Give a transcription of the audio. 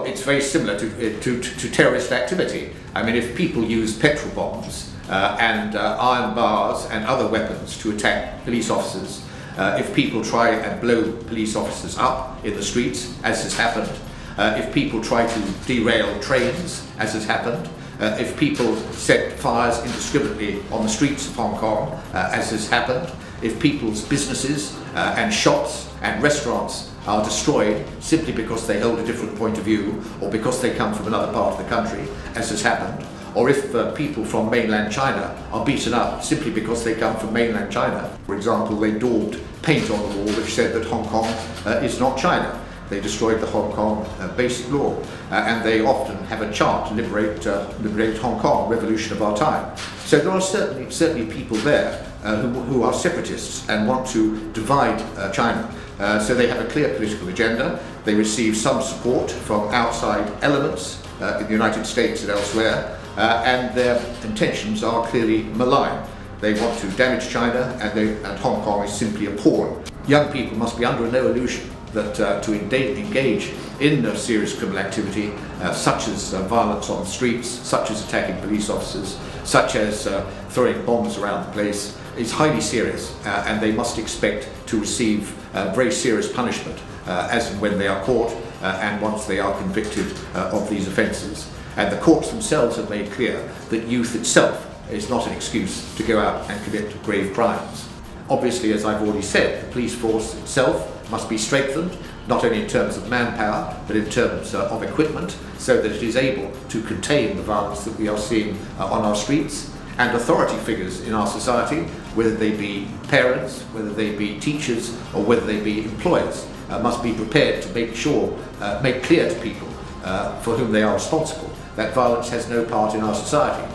Well, it's very similar to terrorist activity. I mean, if people use petrol bombs and iron bars and other weapons to attack police officers, if people try and blow police officers up in the streets, as has happened, if people try to derail trains, as has happened, if people set fires indiscriminately on the streets of Hong Kong, as has happened, if people's businesses and shops and restaurants are destroyed simply because they hold a different point of view or because they come from another part of the country, as has happened, or if people from mainland China are beaten up simply because they come from mainland China. For example, they daubed paint on the wall which said that Hong Kong is not China. They destroyed the Hong Kong basic law, and they often have a chant to liberate Hong Kong, revolution of our time. So there are certainly people there who are separatists and want to divide China. So they have a clear political agenda. They receive some support from outside elements in the United States and elsewhere, and their intentions are clearly malign. They want to damage China, and Hong Kong is simply a pawn. Young people must be under no illusion that to engage in serious criminal activity, such as violence on the streets, such as attacking police officers, such as throwing bombs around the place, is highly serious, and they must expect to receive very serious punishment as and when they are caught and once they are convicted of these offences. And the courts themselves have made clear that youth itself is not an excuse to go out and commit grave crimes. Obviously, as I've already said, the police force itself must be strengthened, not only in terms of manpower, but in terms of equipment, so that it is able to contain the violence that we are seeing on our streets. And authority figures in our society, whether they be parents, whether they be teachers, or whether they be employers, must be prepared to make clear to people for whom they are responsible that violence has no part in our society.